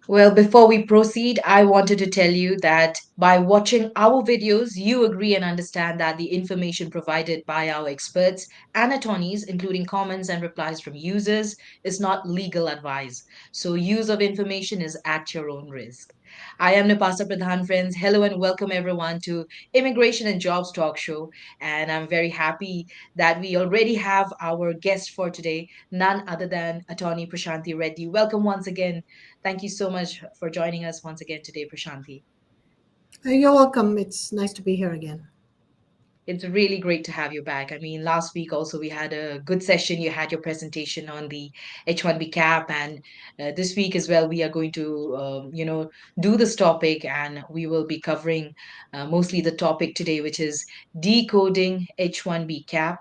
Well, before we proceed, I wanted to tell you that by watching our videos, you agree and understand that the information provided by our experts and attorneys, including comments and replies from users, is not legal advice. So, use of information is at your own risk. I am Nipasa Pradhan, friends. Hello and welcome everyone to Immigration and Jobs Talk Show. And I'm very happy that we already have our guest for today, none other than Attorney Prashanthi Reddy. Welcome once again. Thank you so much for joining us once again today, Prashanthi. You're welcome. It's nice to be here again. It's really great to have you back. I mean, last week also we had a good session. You had your presentation on the H1B cap, and this week as well we are going to, do this topic, and we will be covering mostly the topic today, which is decoding H1B cap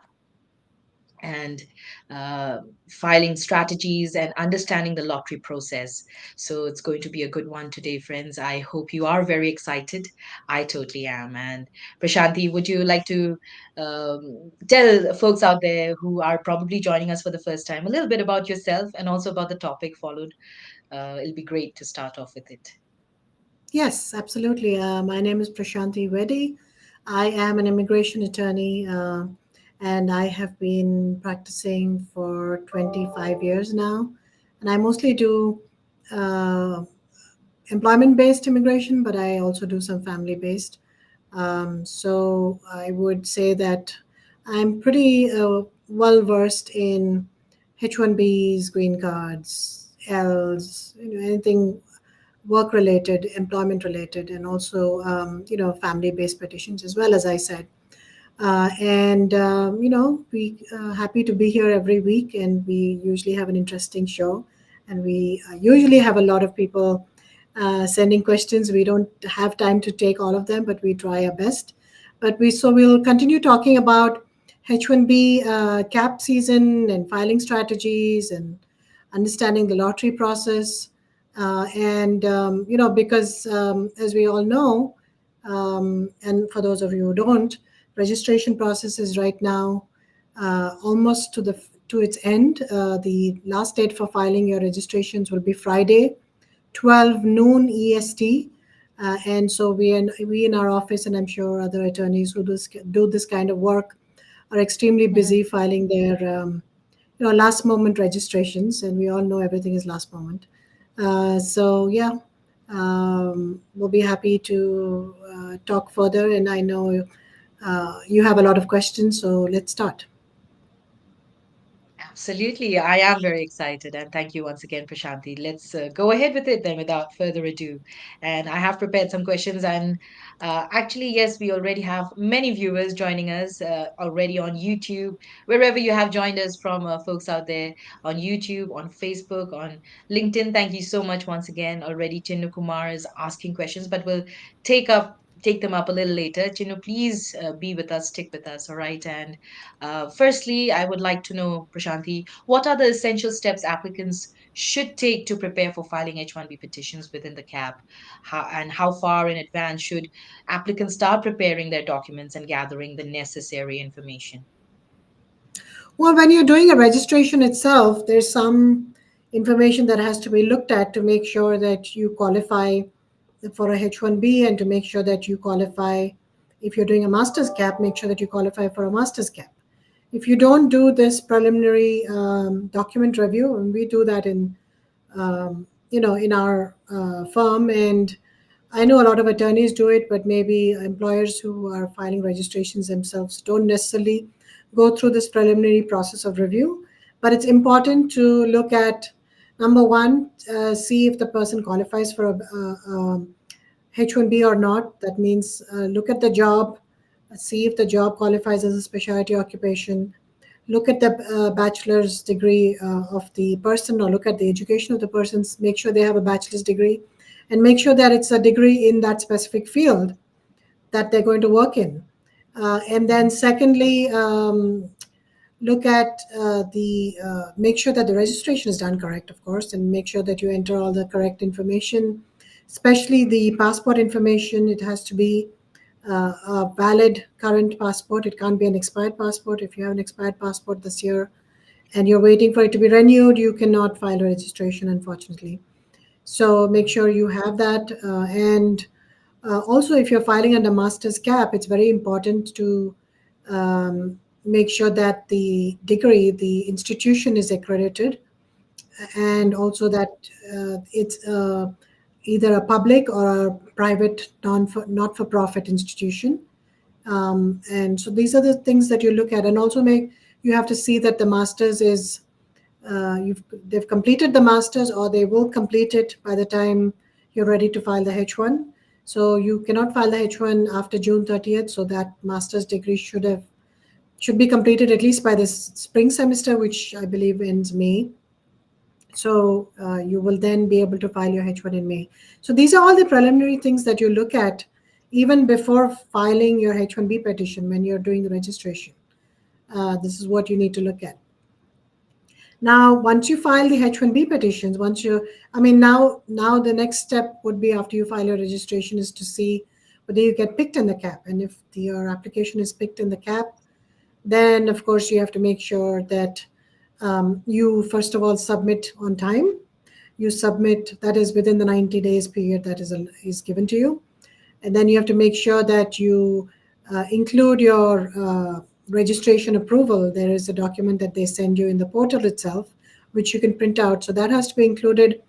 and uh, filing strategies and understanding the lottery process. So it's going to be a good one today, friends. I hope you are very excited. I totally am. And Prashanthi, would you like to tell folks out there who are probably joining us for the first time a little bit about yourself and also about the topic followed? It'll be great to start off with it. Yes, absolutely. My name is Prashanthi Reddy. I am an immigration attorney and I have been practicing for 25 years now. And I mostly do uh, employment based immigration, but I also do some family based. So I would say that I'm pretty well versed in H1Bs, green cards, Ls, anything work related, employment related, and also family based petitions as well, as I said. We happy to be here every week, and we usually have an interesting show, and we usually have a lot of people sending questions. We don't have time to take all of them, but we try our best. We'll continue talking about H1B cap season and filing strategies and understanding the lottery process. Because as we all know, and for those of you who don't, registration process is right now almost to its end. The last date for filing your registrations will be Friday, 12 noon EST. And so we in our office, and I'm sure other attorneys who do this kind of work, are extremely busy filing their last moment registrations, and we all know everything is last moment. We'll be happy to talk further, and I know you have a lot of questions, so let's start. Absolutely. I am very excited. And thank you once again, Prashanthi. Let's go ahead with it then without further ado. And I have prepared some questions. And actually, yes, we already have many viewers joining us already on YouTube, wherever you have joined us from, folks out there on YouTube, on Facebook, on LinkedIn. Thank you so much once again. Already, Chinnu Kumar is asking questions, but we'll take up. Take them up a little later. Chinnu, please be with us, stick with us, all right? And firstly, I would like to know, Prashanthi, what are the essential steps applicants should take to prepare for filing H1B petitions within the CAP? And how far in advance should applicants start preparing their documents and gathering the necessary information? Well, when you're doing a registration itself, there's some information that has to be looked at to make sure that you qualify for a H1B, and to make sure that you qualify, if you're doing a master's cap, make sure that you qualify for a master's cap. If you don't do this preliminary document review, and we do that in our firm, and I know a lot of attorneys do it, but maybe employers who are filing registrations themselves don't necessarily go through this preliminary process of review. But it's important to look at, number one, see if the person qualifies for a H1B or not. That means look at the job, see if the job qualifies as a specialty occupation, look at the bachelor's degree of the person, or look at the education of the person, make sure they have a bachelor's degree, and make sure that it's a degree in that specific field that they're going to work in. And then secondly, look at make sure that the registration is done correct, of course, and make sure that you enter all the correct information, especially the passport information. It has to be a valid current passport. It can't be an expired passport. If you have an expired passport this year and you're waiting for it to be renewed, you cannot file a registration, unfortunately. So make sure you have that. And also, if you're filing under master's cap, it's very important to make sure that the degree, the institution is accredited, and also that it's either a public or a private not for profit institution. And so these are the things that you look at, and also make you have to see that the masters is they've completed the masters, or they will complete it by the time you're ready to file the H1. So you cannot file the H1 after June 30th. So that master's degree should be completed at least by this spring semester, which I believe ends May. So you will then be able to file your H1 in May. So these are all the preliminary things that you look at even before filing your H1B petition when you're doing the registration. This is what you need to look at. Now, once you file the H1B petitions, now the next step would be after you file your registration is to see whether you get picked in the cap. And if your application is picked in the cap, then of course you have to make sure that you first of all submit on time. You submit, that is within the 90 days period that is given to you. And then you have to make sure that you include your registration approval. There is a document that they send you in the portal itself, which you can print out. So that has to be included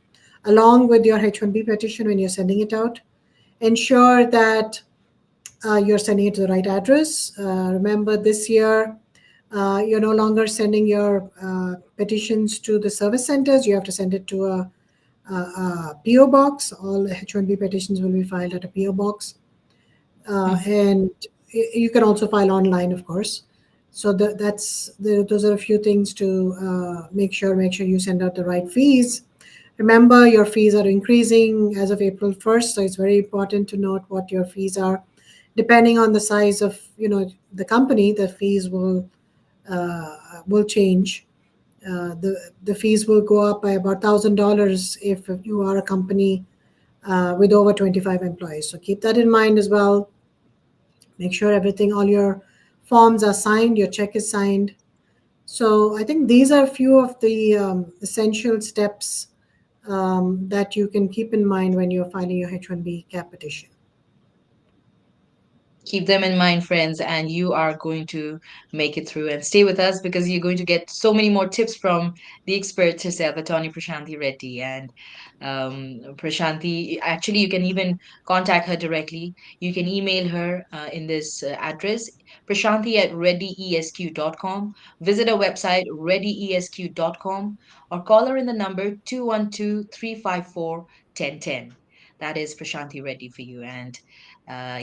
along with your H1B petition when you're sending it out. Ensure that you're sending it to the right address. Remember, this year, you're no longer sending your petitions to the service centers. You have to send it to a PO box. All H1B petitions will be filed at a PO box. And you can also file online, of course. So those are a few things to make sure you send out the right fees. Remember, your fees are increasing as of April 1st, so it's very important to note what your fees are. Depending on the size of the company, the fees will change. The fees will go up by about $1,000 if you are a company with over 25 employees. So keep that in mind as well. Make sure all your forms are signed, your check is signed. So I think these are a few of the essential steps that you can keep in mind when you're filing your H1B cap petition. Keep them in mind, friends, and you are going to make it through. And stay with us because you're going to get so many more tips from the expert herself, Attorney Prashanthi Reddy. And Prashanthi, actually, you can even contact her directly. You can email her in this address, Prashanthi at reddyesq.com. Visit her website, reddyesq.com, or call her in the number 212-354-1010. That is Prashanthi Reddy for you. And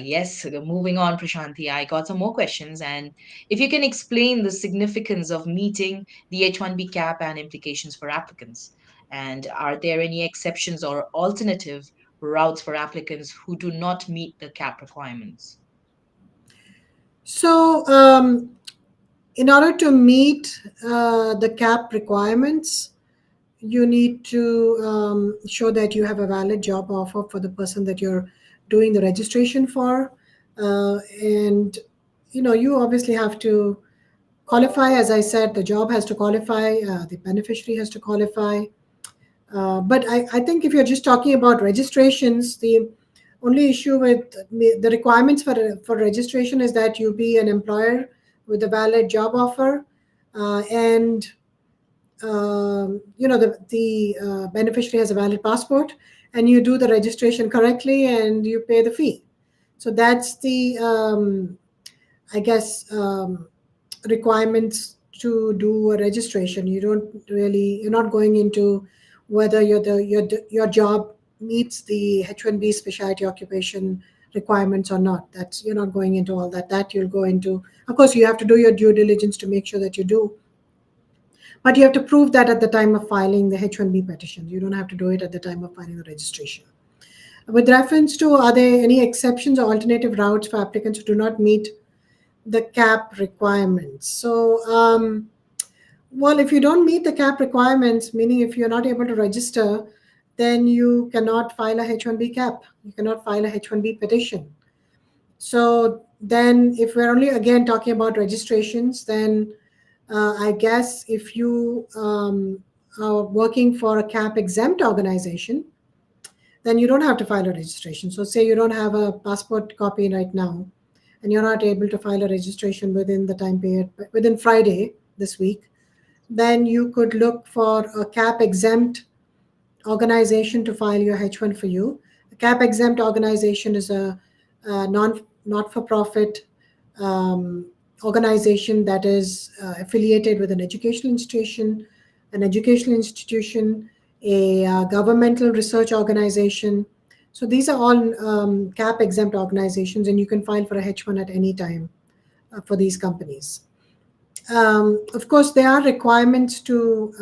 yes, moving on, Prashanthi, I got some more questions. And if you can explain the significance of meeting the H1B cap and implications for applicants. And are there any exceptions or alternative routes for applicants who do not meet the cap requirements? So, in order to meet the cap requirements, you need to show that you have a valid job offer for the person that you're doing the registration for. And you obviously have to qualify. As I said, the job has to qualify, the beneficiary has to qualify. But I think if you're just talking about registrations, the only issue with the requirements for registration is that you be an employer with a valid job offer, and the beneficiary has a valid passport, and you do the registration correctly and you pay the fee. So that's the I guess requirements to do a registration. You're not going into whether your job meets the H1B specialty occupation requirements or not. That's You're not going into all that. That you'll go into. Of course, you have to do your due diligence to make sure that you do, but you have to prove that at the time of filing the H1B petition. You don't have to do it at the time of filing the registration. With reference to, are there any exceptions or alternative routes for applicants who do not meet the cap requirements? So, well, if you don't meet the cap requirements, meaning if you're not able to register, then you cannot file a H1B cap. You cannot file a H1B petition. So then if we're only again talking about registrations, then I guess if you are working for a cap exempt organization, then you don't have to file a registration. So, say you don't have a passport copy right now, and you're not able to file a registration within the time period, within Friday this week, then you could look for a CAP exempt organization to file your H1 for you. A CAP exempt organization is a not for profit organization that is affiliated with an educational institution, a governmental research organization. So these are all CAP exempt organizations, and you can file for a H1 at any time for these companies. Of course, there are requirements to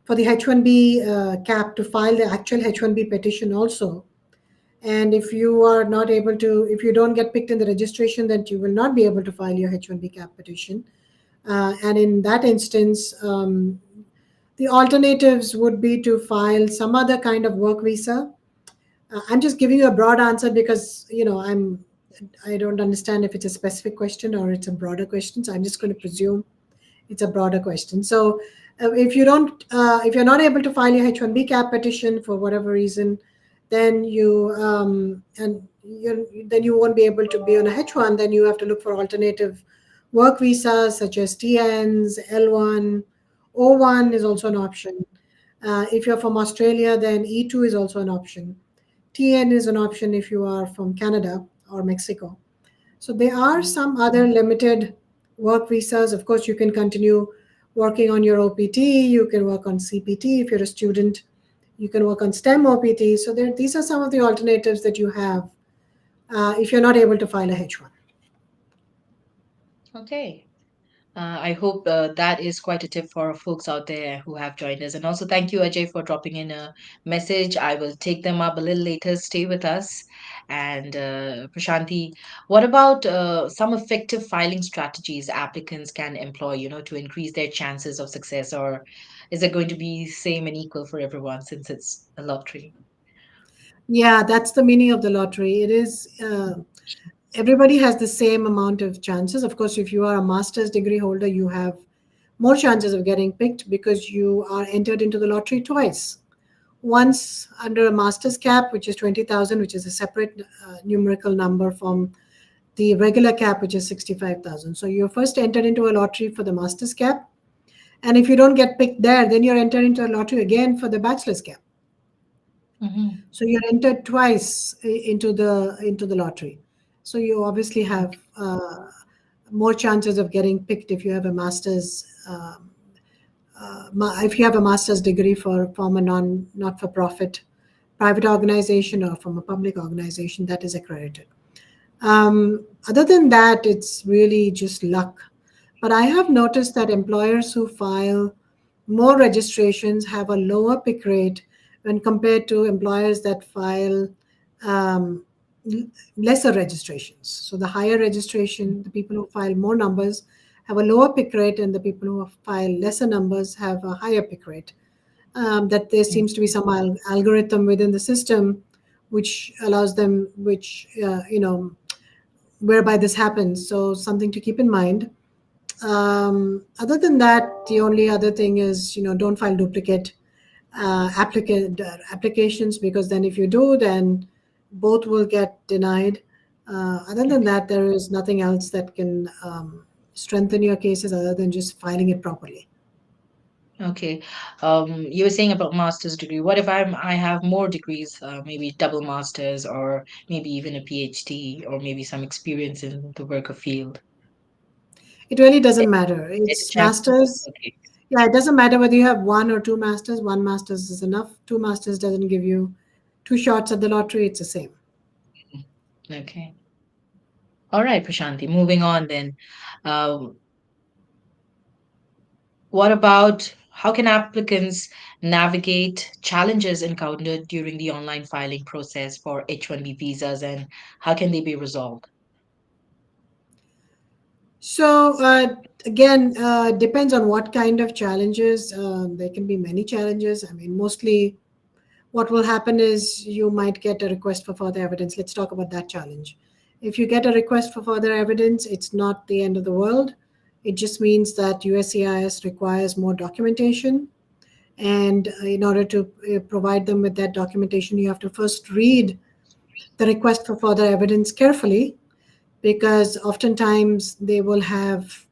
for the H1B CAP to file the actual H1B petition also. And if you are not able to, if you don't get picked in the registration, then you will not be able to file your H1B CAP petition. And in that instance, the alternatives would be to file some other kind of work visa. I'm just giving you a broad answer because I don't understand if it's a specific question or it's a broader question. So I'm just going to presume it's a broader question. So if you're not able to file your H1B CAP petition for whatever reason, then then you won't be able to be on a H1. Then you have to look for alternative work visas such as TNs, L1, O1 is also an option. If you're from Australia, then E2 is also an option. TN is an option if you are from Canada or Mexico. So there are some other limited work visas. Of course, you can continue working on your OPT. You can work on CPT if you're a student. You can work on STEM OPT. So these are some of the alternatives that you have if you're not able to file a H1. Okay. I hope that is quite a tip for folks out there who have joined us. And also, thank you, Ajay, for dropping in a message. I will take them up a little later. Stay with us. And Prashanthi, what about some effective filing strategies applicants can employ, to increase their chances of success? Or is it going to be same and equal for everyone since it's a lottery? Yeah, that's the meaning of the lottery. It is everybody has the same amount of chances. Of course, if you are a master's degree holder, you have more chances of getting picked because you are entered into the lottery twice. Once under a master's cap, which is 20,000, which is a separate numerical number from the regular cap, which is 65,000. So you're first entered into a lottery for the master's cap. And if you don't get picked there, then you're entered into a lottery again for the bachelor's cap. Mm-hmm. So you're entered twice into the lottery. So you obviously have more chances of getting picked if you have a master's if you have a master's degree from a not for profit private organization or from a public organization that is accredited. Other than that, it's really just luck. But I have noticed that employers who file more registrations have a lower pick rate when compared to employers that file um, lesser registrations. So the higher registration, the people who file more numbers have a lower pick rate, and the people who file lesser numbers have a higher pick rate. That there seems to be some algorithm within the system which allows them, whereby this happens. So something to keep in mind. Other than that, the only other thing is, don't file duplicate applications, because then if you do, then both will get denied. Other than that, there is nothing else that can strengthen your cases other than just filing it properly. Okay. You were saying about master's degree. What if I have more degrees, maybe double masters or maybe even a PhD or maybe some experience in the worker field? It really Th- doesn't matter. There's a It's chance. masters. Okay. Yeah, it doesn't matter whether you have one or two masters. One masters is enough. Two masters doesn't give you two shots at the lottery. It's the same. Okay. All right, Prashanthi. Moving on then. Um, what about how can applicants navigate challenges encountered during the online filing process for H1B visas and how can they be resolved? So again, depends on what kind of challenges. There can be many challenges. I mean, mostly what will happen is you might get a request for further evidence. Let's talk about that challenge. If you get a request for further evidence, it's not the end of the world. It just means that USCIS requires more documentation. And in order to provide them with that documentation, you have to first read the request for further evidence carefully, because oftentimes they will have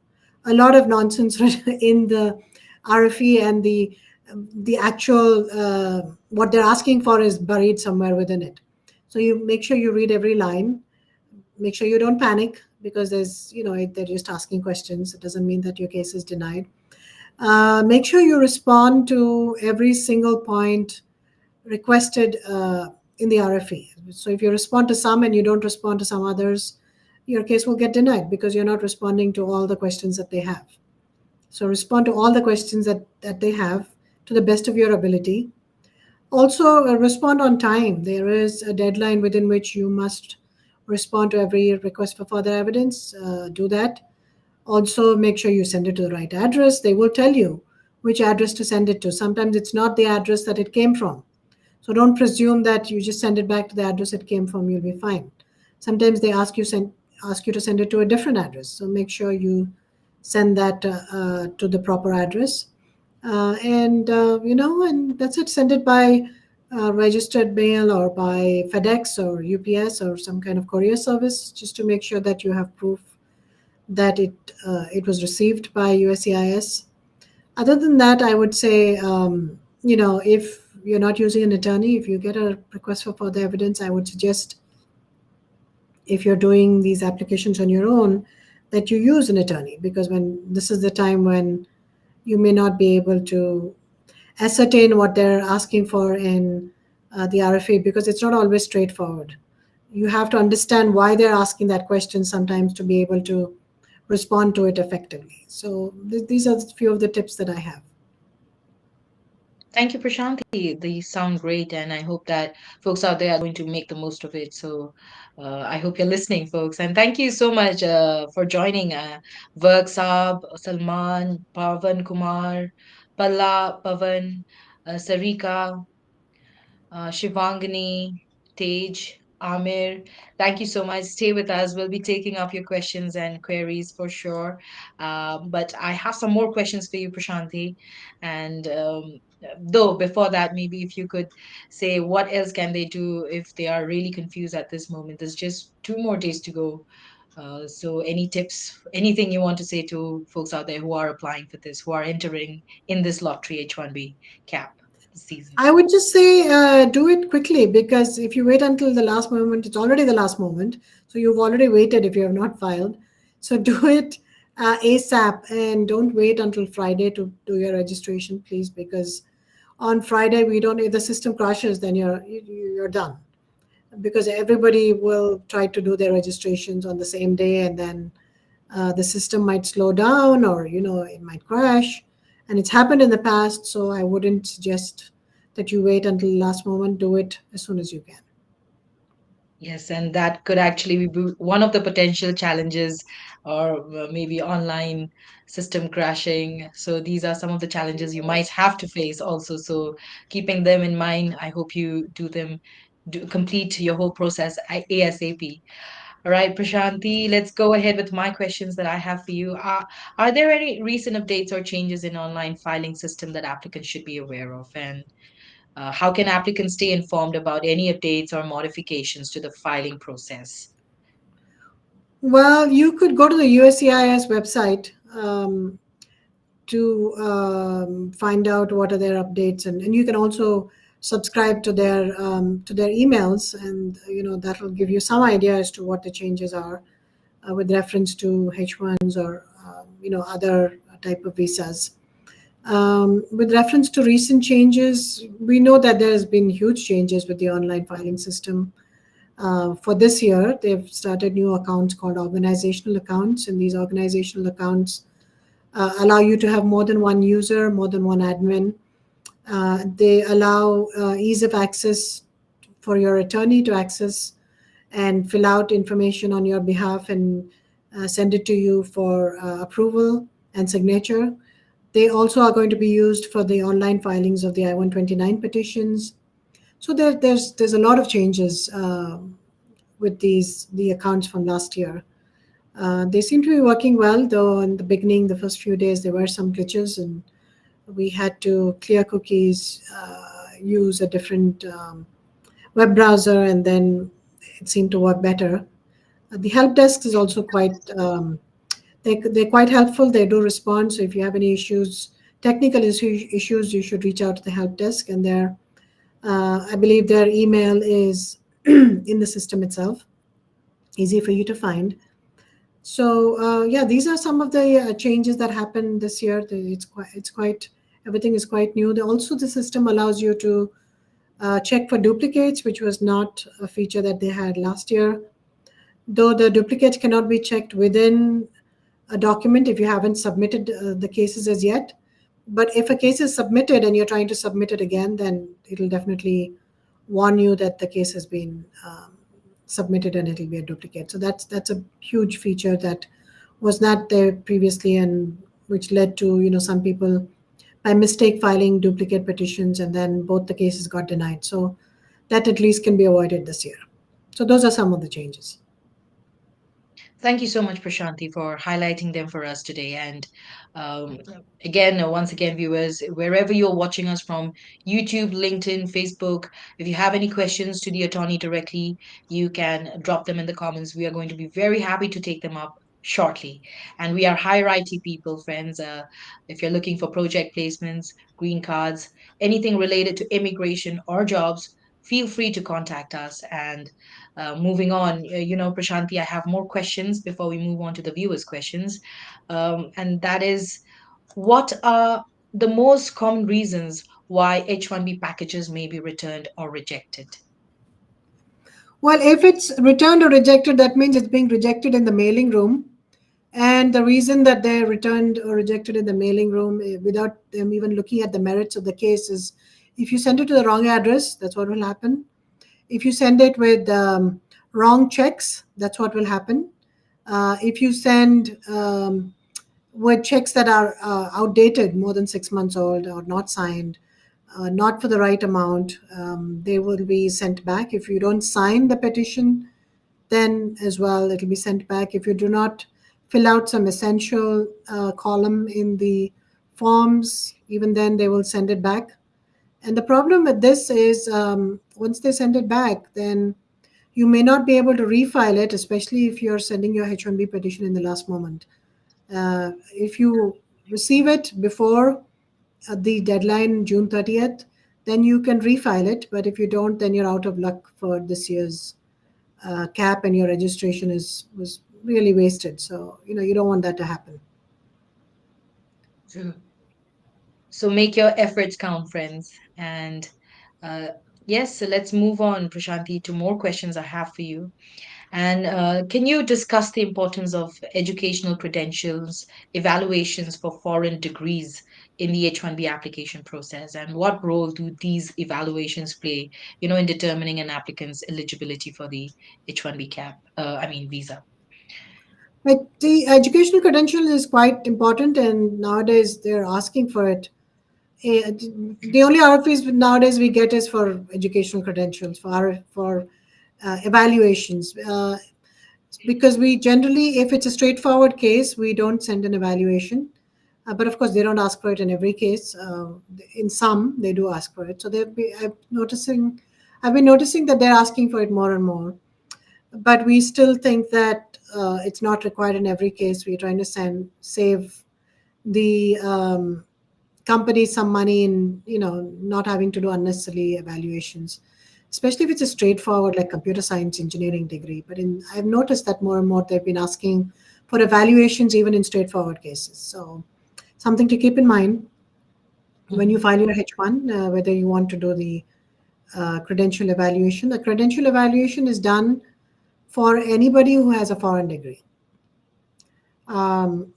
a lot of nonsense in the RFE, and the actual what they're asking for is buried somewhere within it. So you make sure you read every line. Make sure you don't panic, because there's they're just asking questions. It doesn't mean that your case is denied. Make sure you respond to every single point requested in the RFE. So if you respond to some and you don't respond to some others, your case will get denied because you're not responding to all the questions that they have. So respond to all the questions that they have to the best of your ability. Also, respond on time. There is a deadline within which you must respond to every request for further evidence. Do that. Also, make sure you send it to the right address. They will tell you which address to send it to. Sometimes it's not the address that it came from. So don't presume that you just send it back to the address it came from, you'll be fine. Sometimes they ask you to send it to a different address. So make sure you send that to the proper address. And that's it. Send it by registered mail or by FedEx or UPS or some kind of courier service, just to make sure that you have proof that it was received by USCIS. Other than that, I would say, if you're not using an attorney, if you get a request for further evidence, I would suggest, if you're doing these applications on your own, that you use an attorney, because when this is the time when you may not be able to ascertain what they're asking for in the RFA, because it's not always straightforward. You have to understand why they're asking that question sometimes to be able to respond to it effectively. So these are a few of the tips that I have. Thank you, Prashanthi. These sound great, and I hope that folks out there are going to make the most of it. So I hope you're listening, folks. And thank you so much for joining Varg Saab, Salman, Pavan Kumar, Palla, Pavan, Sarika, Shivangani, Tej, Amir. Thank you so much. Stay with us. We'll be taking up your questions and queries for sure. But I have some more questions for you, Prashanthi. And though before that, maybe if you could say what else can they do if they are really confused at this moment? There's just 2 more days to go. So any tips, anything you want to say to folks out there who are applying for this, who are entering in this lottery H1B cap this season? I would just say do it quickly, because if you wait until the last moment, it's already the last moment. So you've already waited if you have not filed. So do it ASAP, and don't wait until Friday to do your registration, please, because on Friday we don't. If the system crashes, then you're done, because everybody will try to do their registrations on the same day, and then the system might slow down, or it might crash, and it's happened in the past. So I wouldn't suggest that you wait until the last moment. Do it as soon as you can. Yes, and that could actually be one of the potential challenges, or maybe online system crashing. So these are some of the challenges you might have to face also. So keeping them in mind, I hope you complete your whole process ASAP. All right, Prashanthi, let's go ahead with my questions that I have for you. Are there any recent updates or changes in online filing system that applicants should be aware of? And how can applicants stay informed about any updates or modifications to the filing process? Well, you could go to the USCIS website to find out what are their updates, and you can also subscribe to their emails, and that'll give you some idea as to what the changes are with reference to H1s or other type of visas. With reference to recent changes, we know that there has been huge changes with the online filing system. For this year, they've started new accounts called organizational accounts, and these organizational accounts allow you to have more than one user, more than one admin. They allow ease of access for your attorney to access and fill out information on your behalf, and send it to you for approval and signature. They also are going to be used for the online filings of the I-129 petitions. So there's a lot of changes with the accounts from last year. They seem to be working well, though in the beginning, the first few days, there were some glitches, and We had to clear cookies, use a different web browser, and then it seemed to work better. The help desk is also quite they're quite helpful. They do respond. So if you have any issues, issues, you should reach out to the help desk. And I believe their email is in the system itself, easy for you to find. So yeah, these are some of the changes that happened this year. It's quite everything is quite new. Also, the system allows you to check for duplicates, which was not a feature that they had last year. Though the duplicates cannot be checked within a document if you haven't submitted the cases as yet. But if a case is submitted and you're trying to submit it again, then it'll definitely warn you that the case has been submitted and it'll be a duplicate. So that's a huge feature that was not there previously, and which led to some people by mistake filing duplicate petitions, and then both the cases got denied. So that at least can be avoided this year. So those are some of the changes. Thank you so much, Prashanthi, for highlighting them for us today. And um, again, once again, viewers, wherever you're watching us from, YouTube, LinkedIn, Facebook, if you have any questions to the attorney directly, you can drop them in the comments. We are going to be very happy to take them up shortly. And we are higher IT people, friends. If you're looking for project placements, green cards, anything related to immigration or jobs, feel free to contact us. And moving on, Prashanti, I have more questions before we move on to the viewers' questions. And that is, what are the most common reasons why H1B packages may be returned or rejected? Well, if it's returned or rejected, that means it's being rejected in the mailing room. And the reason that they're returned or rejected in the mailing room without them even looking at the merits of the case is, if you send it to the wrong address, that's what will happen. If you send it with wrong checks, that's what will happen. If you send with checks that are outdated, more than 6 months old, or not signed, not for the right amount, they will be sent back. If you don't sign the petition, then as well it'll be sent back. If you do not fill out some essential column in the forms, even then they will send it back. And the problem with this is, once they send it back, then you may not be able to refile it, especially if you're sending your H1B petition in the last moment. If you receive it before the deadline, June 30th, then you can refile it. But if you don't, then you're out of luck for this year's cap, and your registration was really wasted. So you don't want that to happen. True. So make your efforts count, friends. And uh, yes, so let's move on, Prashanti, to more questions I have for you. And can you discuss the importance of educational credentials, evaluations for foreign degrees in the H1B application process, and what role do these evaluations play, in determining an applicant's eligibility for the H1B visa? But the educational credential is quite important, and nowadays they're asking for it. The only RFPs nowadays we get is for educational credentials for evaluations. Because we generally, if it's a straightforward case, we don't send an evaluation. But of course, they don't ask for it in every case. In some, they do ask for it. So I've been noticing that they're asking for it more and more. But we still think that it's not required in every case. We're trying to save the company some money in not having to do unnecessarily evaluations, especially if it's a straightforward like computer science engineering degree. But I've noticed that more and more they've been asking for evaluations even in straightforward cases. So something to keep in mind when you Mhm. file your H1, whether you want to do the credential evaluation. The credential evaluation is done for anybody who has a foreign degree.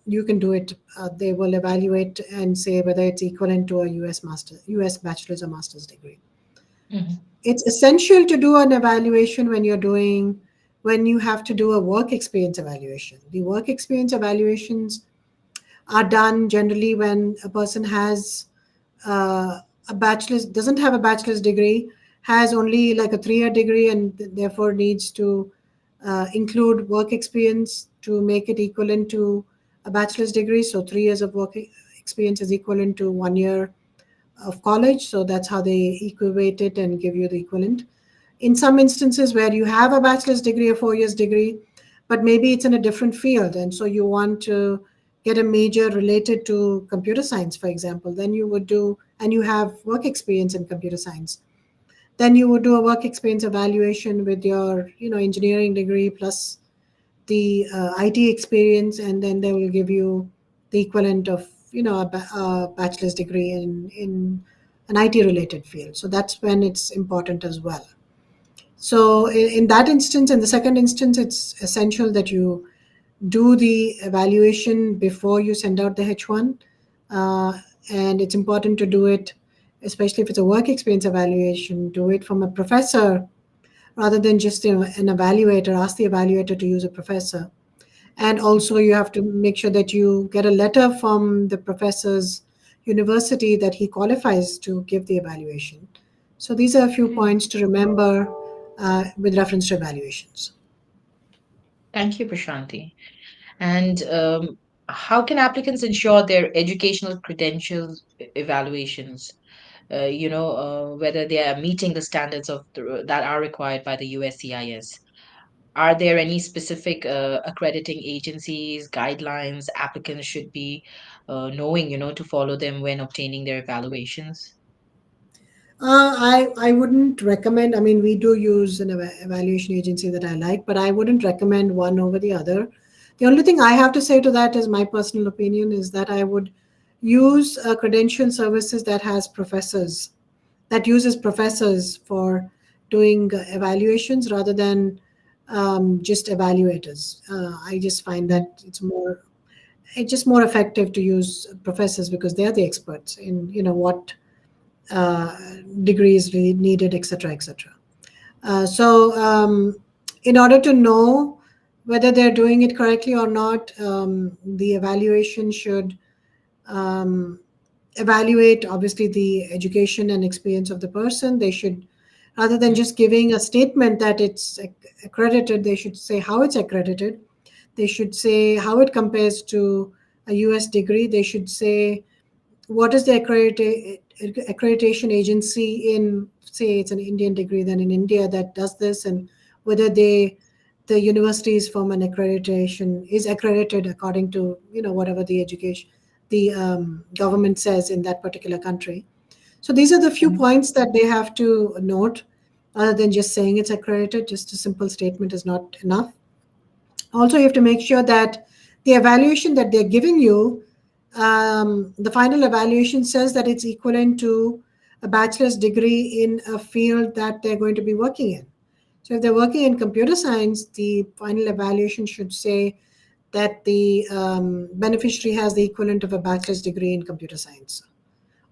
You can do it. They will evaluate and say whether it's equivalent to a US bachelor's or master's degree. Mhm. It's essential to do an evaluation when you have to do a work experience evaluation. The work experience evaluations are done generally when a person has a bachelor's doesn't have a bachelor's degree, has only like a 3-year degree, and therefore needs to include work experience to make it equivalent to a bachelor's degree. So 3 years of work experience is equivalent to 1 year of college. So that's how they equate it and give you the equivalent. In some instances where you have a bachelor's degree, a 4 years degree, but maybe it's in a different field, and so you want to get a major related to computer science, for example, then you would do, and you have work experience in computer science, then you would do a work experience evaluation with your engineering degree plus the IT experience, and then they will give you the equivalent of a bachelor's degree in an IT related field. So that's when it's important as well. So in that instance, in the second instance, it's essential that you do the evaluation before you send out the H1, uh, and it's important to do it, especially if it's a work experience evaluation. Do it from a professor rather than just an evaluator. Ask the evaluator to use a professor. And also, you have to make sure that you get a letter from the professor's university that he qualifies to give the evaluation. So, these are a few Okay. points to remember with reference to evaluations. Thank you, Prashanthi. And how can applicants ensure their educational credentials evaluations, whether they are meeting the standards that are required by the USCIS? Are there any specific accrediting agencies, guidelines applicants should be knowing, to follow them when obtaining their evaluations? I wouldn't recommend. I mean, we do use an evaluation agency that I like, but I wouldn't recommend one over the other. The only thing I have to say to that is my personal opinion is that I would use credential services that uses professors for doing evaluations rather than just evaluators. I just find that it's just more effective to use professors because they are the experts in what uh, degrees needed, etc., etc. So, in order to know whether they're doing it correctly or not, the evaluation should um, evaluate obviously the education and experience of the person. They should, rather than just giving a statement that it's accredited, they should say how it's accredited. They should say how it compares to a US degree. They should say what is the accreditation agency in, say it's an Indian degree, then in India that does this, and whether the universities from an accreditation is accredited according to whatever the education the government says in that particular country. So these are the few Mhm. points that they have to note. Other than just saying it's accredited, just a simple statement is not enough. Also, you have to make sure that the evaluation that they're giving you, the final evaluation says that it's equivalent to a bachelor's degree in a field that they're going to be working in. So if they're working in computer science, the final evaluation should say that the beneficiary has the equivalent of a bachelor's degree in computer science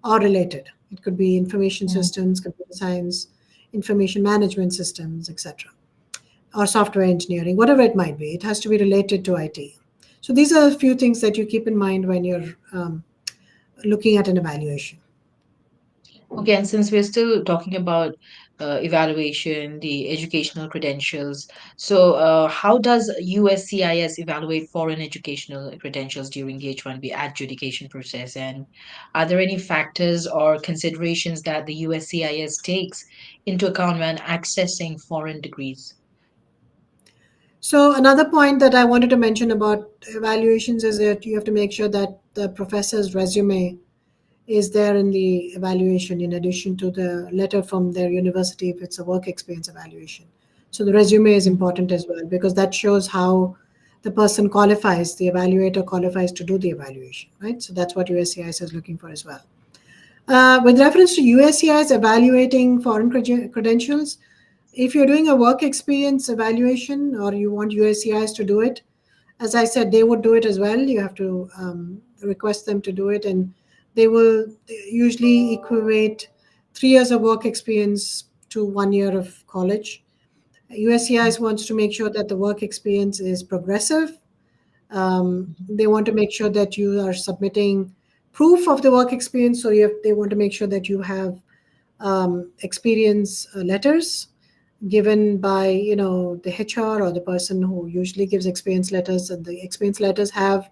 or related. It could be information Mm. systems, computer science, information management systems, etc., or software engineering, whatever it might be. It has to be related to IT. So these are a few things that you keep in mind when you're looking at an evaluation. Okay, and since we're still talking about evaluation, the educational credentials, so how does USCIS evaluate foreign educational credentials during the H1B adjudication process? And are there any factors or considerations that the USCIS takes into account when accessing foreign degrees? So another point that I wanted to mention about evaluations is that you have to make sure that the professor's resume is there in the evaluation in addition to the letter from their university if it's a work experience evaluation. So the resume is Mhm. important as well because that shows how the person qualifies, the evaluator qualifies to do the evaluation, right? So that's what USCIS is looking for as well. With reference to USCIS evaluating foreign credentials, if you're doing a work experience evaluation or you want USCIS to do it, as I said, they would do it as well. You have to request them to do it, and they will usually equate 3 years of work experience to 1 year of college. USCIS wants to make sure that the work experience is progressive. They want to make sure that you are submitting proof of the work experience. So they want to make sure that you have experience letters given by the HR or the person who usually gives experience letters, and the experience letters have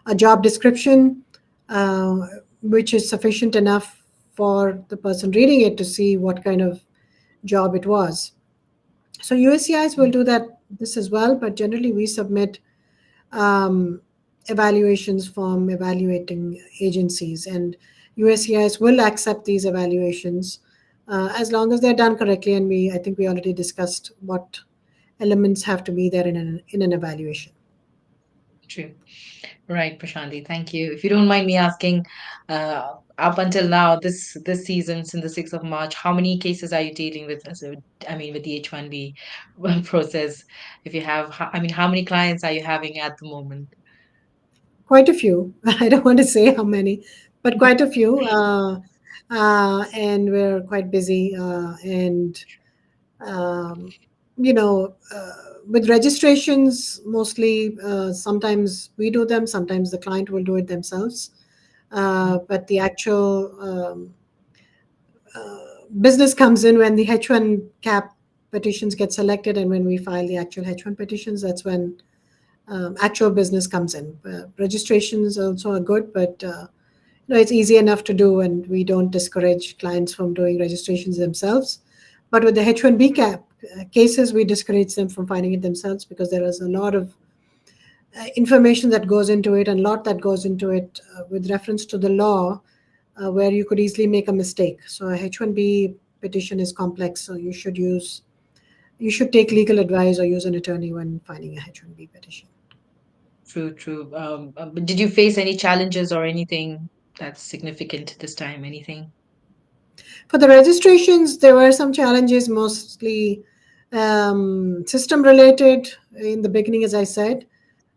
a job description, uh, which is sufficient enough for the person reading it to see what kind of job it was. So USCIS will do that this as well, but generally we submit um, evaluations from evaluating agencies, and USCIS will accept these evaluations as long as they're done correctly. And I think we already discussed what elements have to be there in an evaluation. True. Right, Prashanthi. Thank you. If you don't mind me asking, up until now, this season, since the 6th of March, how many cases are you dealing with? So, I mean, with the H1B process, if you have, I mean, how many clients are you having at the moment? Quite a few. I don't want to say how many, but quite a few. And we're quite busy. And um, with registrations, mostly sometimes we do them, sometimes the client will do it themselves. But the actual business comes in when the H1 cap petitions get selected, and when we file the actual H1 petitions, that's when actual business comes in. Registrations also are good, but it's easy enough to do, and we don't discourage clients from doing registrations themselves. But with the H1B cap cases, we discourage them from finding it themselves, because there is a lot of information that goes into it, and a lot that goes into it with reference to the law, where you could easily make a mistake. So a H1B petition is complex, so you should take legal advice or use an attorney when filing a H1B petition. True, true. But did you face any challenges or anything that's significant this time? Anything? For the registrations, there were some challenges, mostly system related in the beginning, as I said.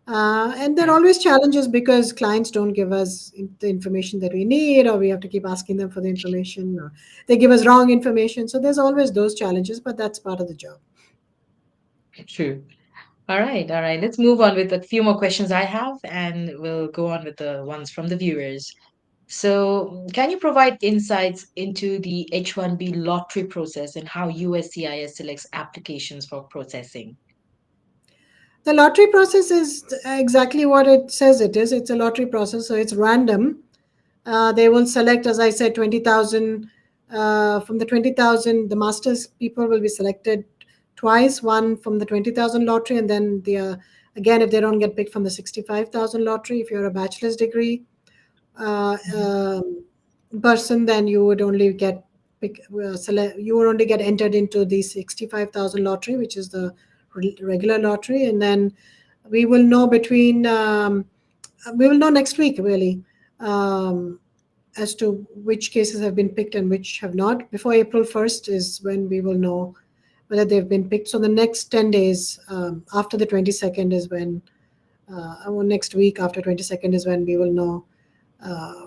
And there are Right. always challenges because clients don't give us the information that we need, or we have to keep asking them for the information, or they give us wrong information. So there's always those challenges, but that's part of the job. True. All right, all right. Let's move on with a few more questions I have, and we'll go on with the ones from the viewers. So, can you provide insights into the H1B lottery process and how USCIS selects applications for processing? The lottery process is exactly what it says it is. It's a lottery process, so it's random. They will select, as I said, 20,000. From the 20,000, the masters people will be selected twice, one from the 20,000 lottery, and then again, if they don't get picked from the 65,000 lottery, if you're a bachelor's degree uh, Mhm. um, person, then you would only get you would only get entered into the 65,000 lottery, which is the regular lottery. And then we will know we will know next week, really, um, as to which cases have been picked and which have not. Before April 1st is when we will know whether they've been picked. So the next 10 days after the 22nd is when, or next week after 22nd is when we will know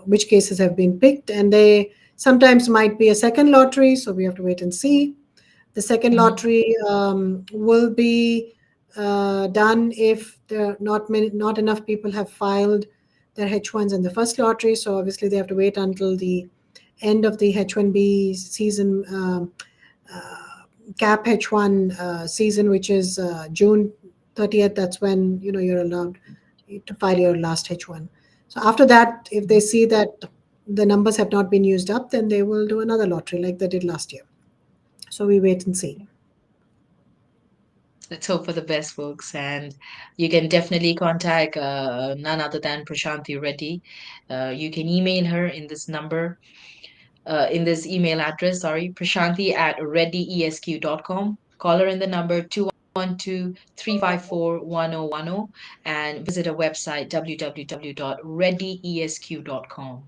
which cases have been picked. And they sometimes might be a second lottery, so we have to wait and see. The second Mhm. lottery will be done if not enough people have filed their H1s in the first lottery. So obviously they have to wait until the end of the H1B season, cap H1 season, which is June 30th. That's when you're allowed to file your last H1. So after that, if they see that the numbers have not been used up, then they will do another lottery like they did last year. So we wait and see. Let's hope for the best, folks. And you can definitely contact none other than Prashanthi Reddy. You can email her in this number, in this email address, sorry, Prashanthi at reddyesq.com. Call her in the number 212-354-1010, and visit our website www.reddyesq.com.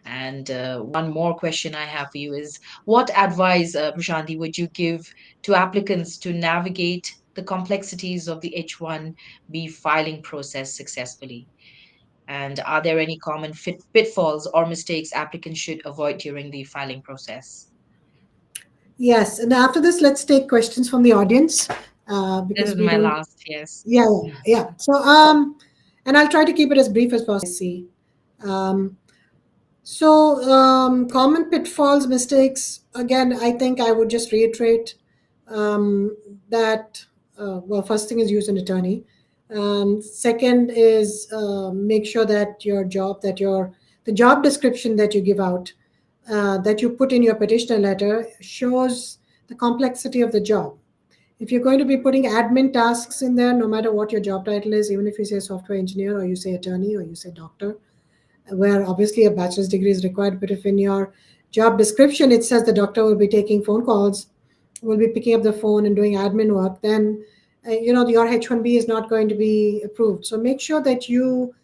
And one more question I have for you is, what advice, Prashanthi, would you give to applicants to navigate the complexities of the H1B filing process successfully? And are there any common pitfalls or mistakes applicants should avoid during the filing process? Yes, and after this, let's take questions from the audience This because is we my don't. last, yes. Yeah, yeah, yeah. So, and I'll try to keep it as brief as possible. See, um, common pitfalls, mistakes. Again, I think I would just reiterate that. Well, first thing is use an attorney. Second is make sure that your job, that the job description that you give out, that you put in your petitioner letter, shows the complexity of the job. If you're going to be putting admin tasks in there, no matter what your job title is, even if you say software engineer or you say attorney or you say doctor, where obviously a bachelor's degree is required, but if in your job description it says the doctor will be taking phone calls, will be picking up the phone and doing admin work, then your H1B is not going to be approved. So make sure that you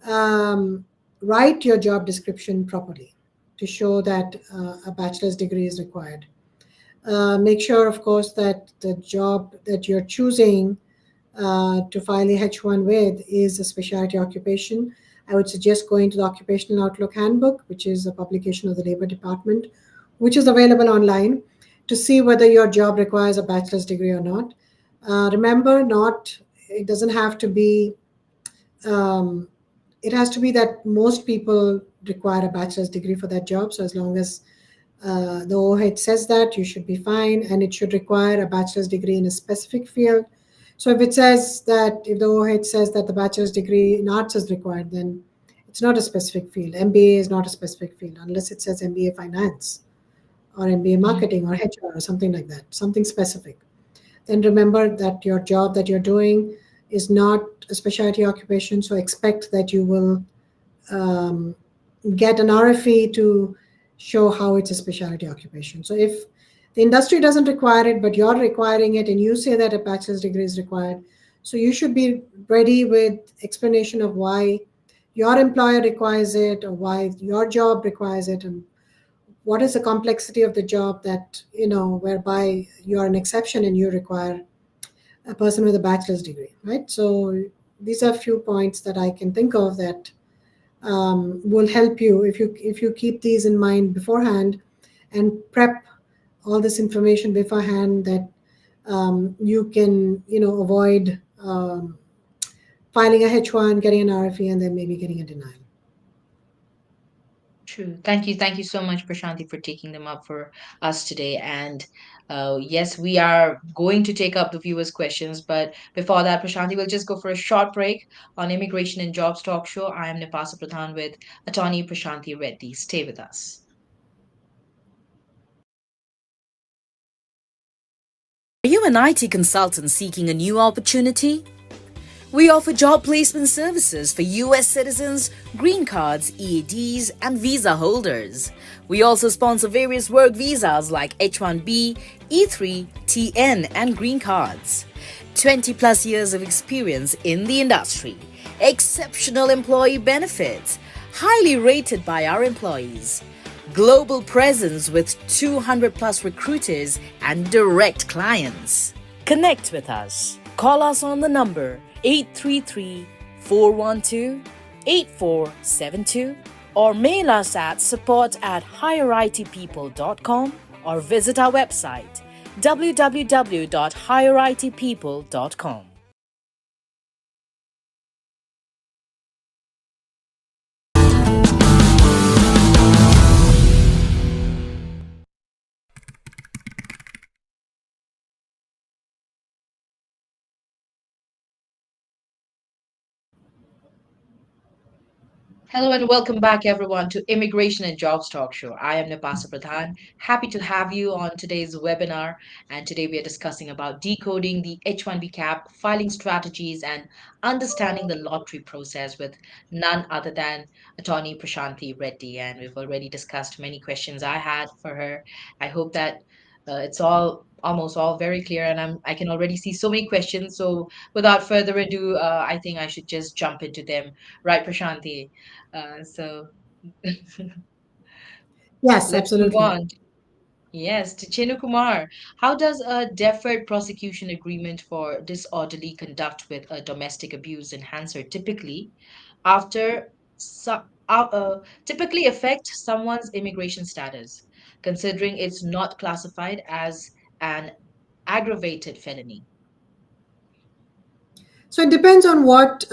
um, write your job description properly to show that a bachelor's degree is required. Make sure, of course, that the job that you're choosing to file a H1 with is a specialty occupation. I would suggest going to the Occupational Outlook Handbook, which is a publication of the Labor Department, which is available online, to see whether your job requires a bachelor's degree or not. Remember, not it doesn't have to be. Um, it has to be that most people require a bachelor's degree for that job. So as long as the OHIT says that, you should be fine, and it should require a bachelor's degree in a specific field. So if it says that, if the OHIT says that the bachelor's degree in arts is required, then it's not a specific field. MBA is not a specific field unless it says MBA finance or MBA Mhm. marketing or HR or something like that, something specific. Then remember that your job that you're doing is not a specialty occupation, so expect that you will um, get an RFE to show how it's a specialty occupation. So if the industry doesn't require it, but you're requiring it and you say that a bachelor's degree is required, so you should be ready with explanation of why your employer requires it or why your job requires it, and what is the complexity of the job that, whereby you're an exception and you require a person with a bachelor's degree, right? So these are a few points that I can think of that will help you if you keep these in mind beforehand and prep all this information beforehand, that you can avoid filing a H1, getting an RFE, and then maybe getting a denial. True. Thank you. Thank you so much, Prashanthi, for taking them up for us today. And yes, we are going to take up the viewers' questions. But before that, Prashanthi, we'll just go for a short break on Immigration and Jobs Talk Show. I am Nipasa Pradhan with attorney Prashanthi Reddy. Stay with us. Are you an IT consultant seeking a new opportunity? We offer job placement services for US citizens, green cards, EADs, and visa holders. We also sponsor various work visas like H1B, E3, TN, and green cards. 20 plus years of experience in the industry, exceptional employee benefits, highly rated by our employees. Global presence with 200 plus recruiters and direct clients. Connect with us. Call us on the number 833 412 8472 or mail us at support@higheritpeople.com or visit our website www.higheritpeople.com. Hello and welcome back, everyone, to Immigration and Jobs Talk Show. I am Nipasa Pradhan. Happy to have you on today's webinar. And today we are discussing about decoding the H1B cap, filing strategies, and understanding the lottery process with none other than attorney Prashanthi Reddy. And we've already discussed many questions I had for her. I hope that it's all almost all very clear, and I can already see so many questions. So without further ado, I think I should just jump into them, right, Prashanthi? So Yes, let's move absolutely. on. Yes, to Chinu Kumar. How does a deferred prosecution agreement for disorderly conduct with a domestic abuse enhancer after so, typically affect someone's immigration status, considering it's not classified as an aggravated felony? So it depends on what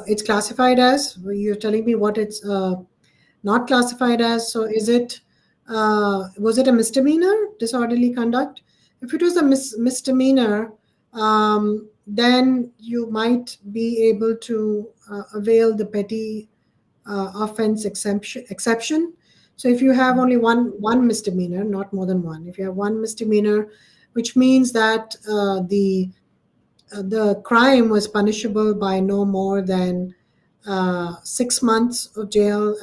it's classified as. You're telling me what it's not classified as. So is it was it a misdemeanor, disorderly conduct? If it was a misdemeanor, then you might be able to avail the petty offense exception. So if you have only one misdemeanor, not more than one, if you have one misdemeanor, which means that the crime was punishable by no more than 6 months of jail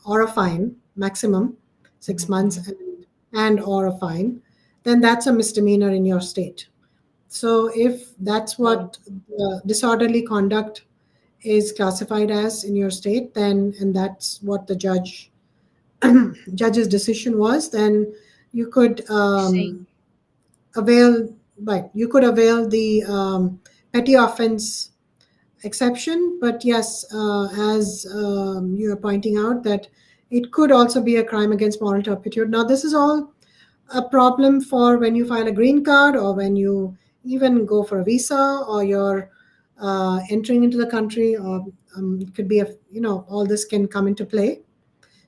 or a fine, maximum 6 months Mhm. and or a fine, then that's a misdemeanor in your state. So if that's Oh, what disorderly conduct is classified as in your state, then and that's what the judge's decision was, then you could I see. avail you could avail the petty offense exception. But yes, as you are pointing out, that it could also be a crime against moral turpitude. Now, this is all a problem for when you file a green card, or when you even go for a visa, or you're entering into the country, or it could be all this can come into play.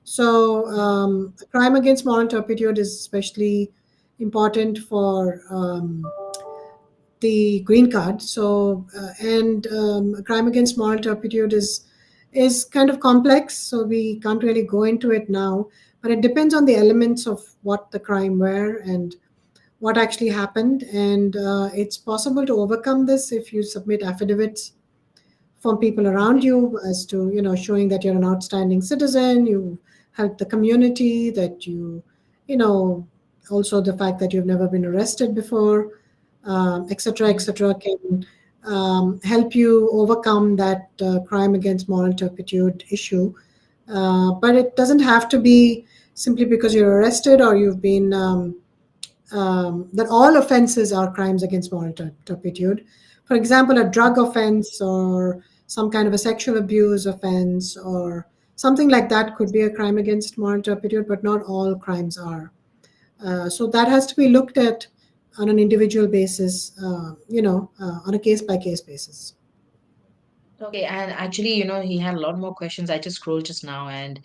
So, a crime against moral turpitude is especially important for the green card. So, and a crime against moral turpitude is kind of complex, so we can't really go into it now. But it depends on the elements of what the crime were and what actually happened, and it's possible to overcome this if you submit affidavits from people around Okay. you, as to showing that you're an outstanding citizen, you help the community, that you know also the fact that you've never been arrested before, etc., Mhm. etc., can help you overcome that crime against moral turpitude issue. But it doesn't have to be simply because you're arrested, or you've been that all offenses are crimes against moral turpitude. For example, a drug offense, or some kind of a sexual abuse offense, or something like that could be a crime against moral turpitude, but not all crimes are. So that has to be looked at on an individual basis, on a case by case basis. Okay, and actually, he had a lot more questions. I just scrolled just now, and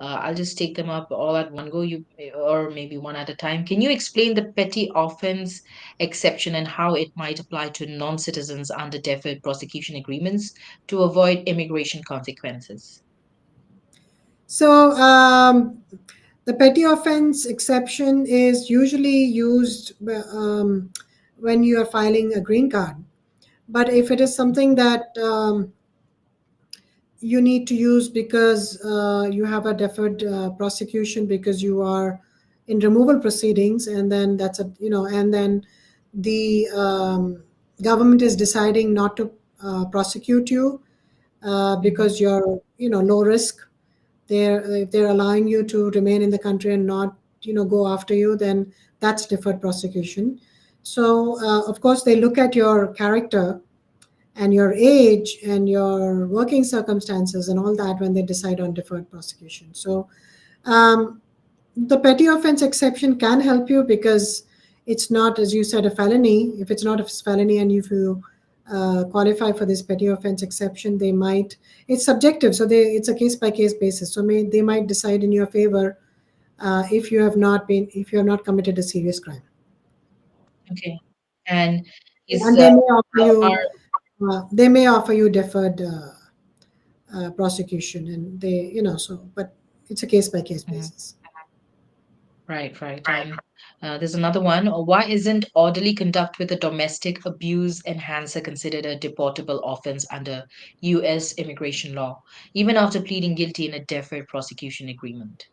I'll just take them up all at one go, or maybe one at a time. Can you explain the petty offense exception and how it might apply to non-citizens under deferred prosecution agreements to avoid immigration consequences? So, the petty offense exception is usually used when you are filing a green card. But if it is something that you need to use because you have a deferred prosecution, because you are in removal proceedings, and then and then the government is deciding not to prosecute you Mhm. because you're low risk. If they're allowing you to remain in the country and not go after you, then that's deferred prosecution. So of course they look at your character and your age and your working circumstances and all that when they decide on deferred prosecution. So um, the petty offense exception can help you, because it's not, as you said, a felony. If it's not a felony, and if you qualify for this petty offense exception, they might. It's subjective, so it's a case by case basis. So they might decide in your favor if you have not committed a serious crime, Okay. And is and are they may offer you deferred prosecution, and but it's a case by case mhm. basis. Right, right. And there's another one. Why isn't orderly conduct with a domestic abuse enhancer considered a deportable offense under U.S. immigration law, even after pleading guilty in a deferred prosecution agreement?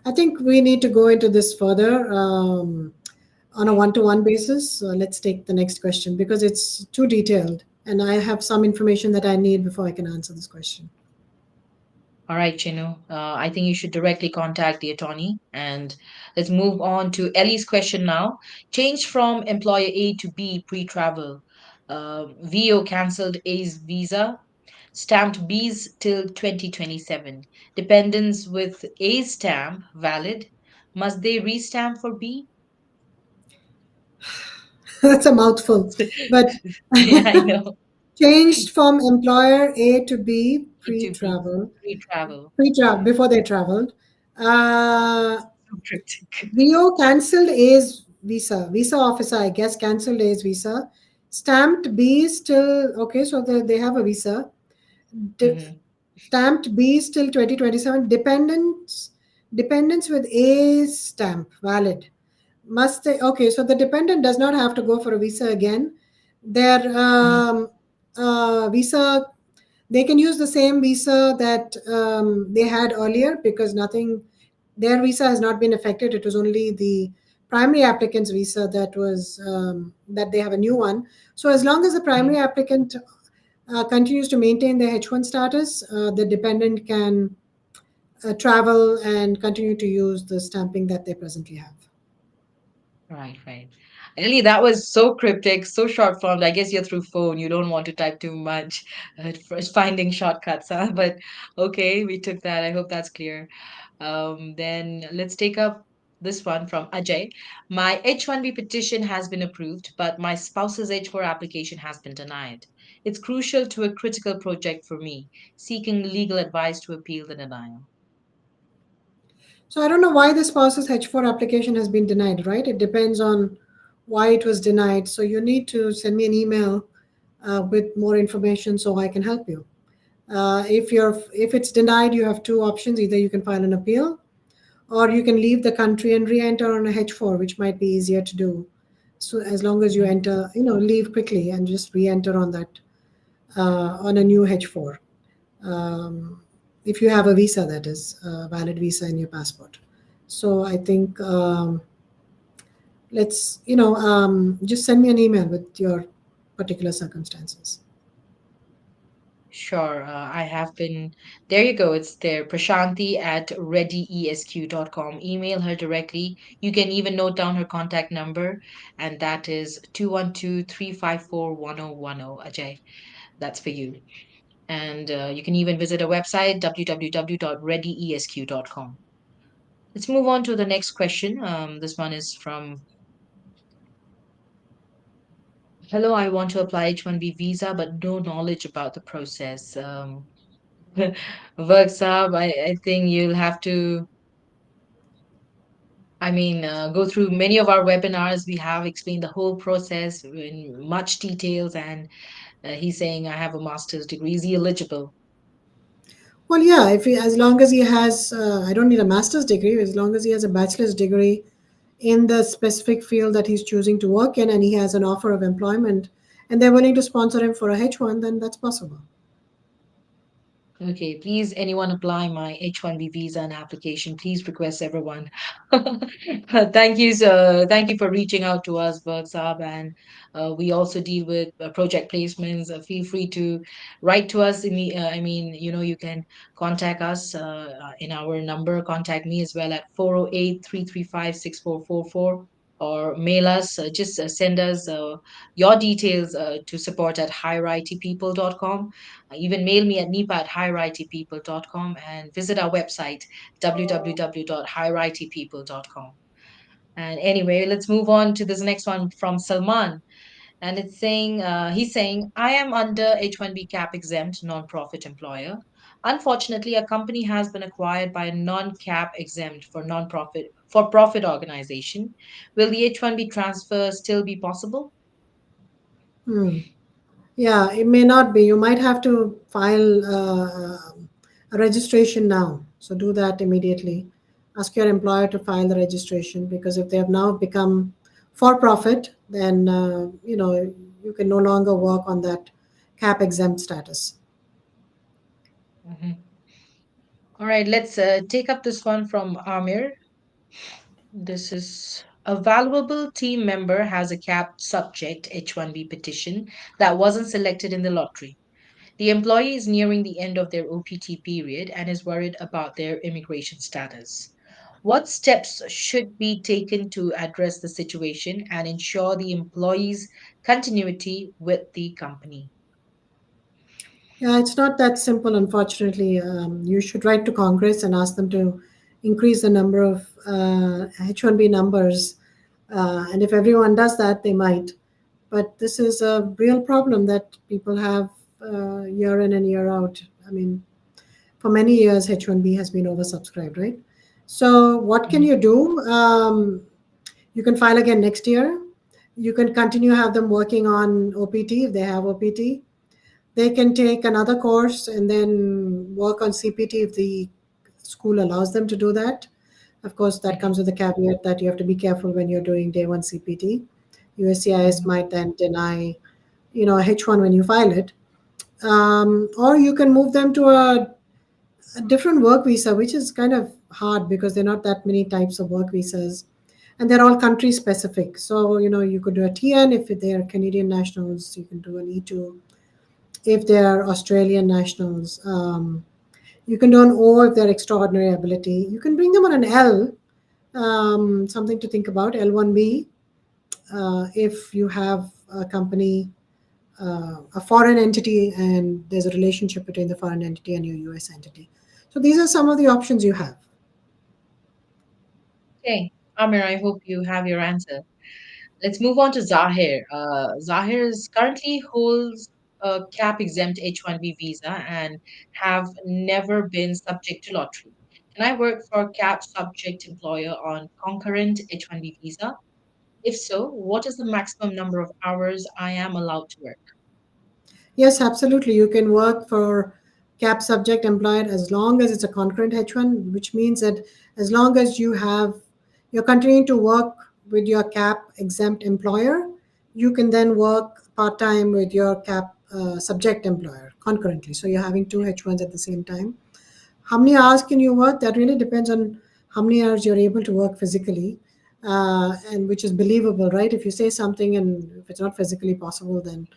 I think we need to go into this further on a one-to-one basis. Let's take the next question, because it's too detailed, and I have some information that I need before I can answer this question. All right, Chinu. I think you should directly contact the attorney. And let's move on to Ellie's question now. Change from employer A to B pre-travel. VO cancelled A's visa, stamped B's till 2027. Dependents with A stamp valid. Must they restamp for B? That's a mouthful, but Yeah, I know. changed from employer A to B A to B pre-travel, pre-travel. before they traveled. Uh, So cryptic. VO cancelled A's visa. Visa officer, I guess, cancelled A's visa. Stamped B is still okay, so they have a visa. De- Mhm. Stamped B till 2027. Dependents with A stamp valid. Must they? Okay, so the dependent does not have to go for a visa again. Their Mhm. visa, they can use the same visa that they had earlier, because nothing, their visa has not been affected. It was only the primary applicant's visa that was that they have a new one. So as long as the primary Mhm. applicant continues to maintain their H1 status, the dependent can travel and continue to use the stamping that they presently have. Right, right. Ellie, that was so cryptic, so short formed. I guess you're through phone. You don't want to type too much. Finding shortcuts, huh? But okay, we took that. I hope that's clear. Then let's take up this one from Ajay. My H1B petition has been approved, but my spouse's H4 application has been denied. It's crucial to a critical project for me, seeking legal advice to appeal the denial. So I don't know why the spouse's H4 application has been denied, right? It depends on why it was denied. So you need to send me an email with more information so I can help you. If it's denied, you have two options. Either you can file an appeal, or you can leave the country and re-enter on a H4, which might be easier to do. So as long as you Mhm. enter, leave quickly and just re-enter on that on a new H4. Um, if you have a visa, that is a valid visa in your passport. So I think let's just send me an email with your particular circumstances. Sure, I have been. There you go. It's there. Prashanthi at reddyesq.com. Email her directly. You can even note down her contact number, and that is 212-354-1010. Ajay, that's for you. And you can even visit our website, www.reddyesq.com. Let's move on to the next question. This one is from Hello, I want to apply H1B visa, but no knowledge about the process. Works up. I think you'll have to, go through many of our webinars. We have explained the whole process in much details, and he's saying I have a master's degree. Is he eligible? Well, yeah, if he, as long as he has, I don't need a master's degree. As long as he has a bachelor's degree in the specific field that he's choosing to work in, and he has an offer of employment, and they're willing to sponsor him for a H1, then that's possible. Okay, please, anyone apply my H1B visa and application, please request everyone. Thank you for reaching out to us, Bergsab, and we also deal with project placements. Feel free to write to us. You can contact us in our number. Contact me as well at 408-335-6444, or mail us. Just send us your details to support@higherITpeople.com. Even mail me at nipa@higherITpeople.com, and visit our website, www.higherITpeople.com. And anyway, let's move on to this next one from Salman. And he's saying, I am under H1B cap exempt nonprofit employer. Unfortunately, a company has been acquired by a non-cap exempt for profit organization. Will the H1B transfer still be possible? Hmm. Yeah, it may not be. You might have to file a registration now. So do that immediately. Ask your employer to file the registration, because if they have now become for profit, then you can no longer work on that cap exempt status. Mhm. All right, let's take up this one from Amir. This is a valuable team member has a capped subject H1B petition that wasn't selected in the lottery. The employee is nearing the end of their OPT period and is worried about their immigration status. What steps should be taken to address the situation and ensure the employee's continuity with the company? Yeah, it's not that simple, unfortunately. You should write to Congress and ask them to increase the number of H1B numbers. And if everyone does that, they might. But this is a real problem that people have year in and year out. I mean, for many years, H1B has been oversubscribed, right? So, what can Mhm. you do? You can file again next year. You can continue have them working on OPT if they have OPT. They can take another course and then work on CPT if the school allows them to do that. Of course, that Mhm, comes with the caveat that you have to be careful when you're doing day one CPT. USCIS mhm. might then deny, a H1 when you file it. Or you can move them to a different work visa, which is kind of hard because there are not that many types of work visas, and they're all country specific. So you could do a TN if they are Canadian nationals. You can do an E2 if they are Australian nationals. You can do an O if they're extraordinary ability. You can bring them on an L. Something to think about. L1B if you have a company, a foreign entity, and there's a relationship between the foreign entity and your US entity. So these are some of the options you have. Okay, Amir, I hope you have your answer. Let's move on to Zahir. Zahir is currently holds a cap exempt H1B visa and have never been subject to lottery. Can I work for a cap subject employer on concurrent H1B visa? If so, what is the maximum number of hours I am allowed to work? Yes, absolutely. You can work for cap subject employer as long as it's a concurrent H1, which means that as long as you're continuing to work with your cap exempt employer, you can then work part time with your cap subject employer concurrently. So you're having two H1s at the same time. How many hours can you work? That really depends on how many hours you're able to work physically, and which is believable, right? If you say something and if it's not physically possible, then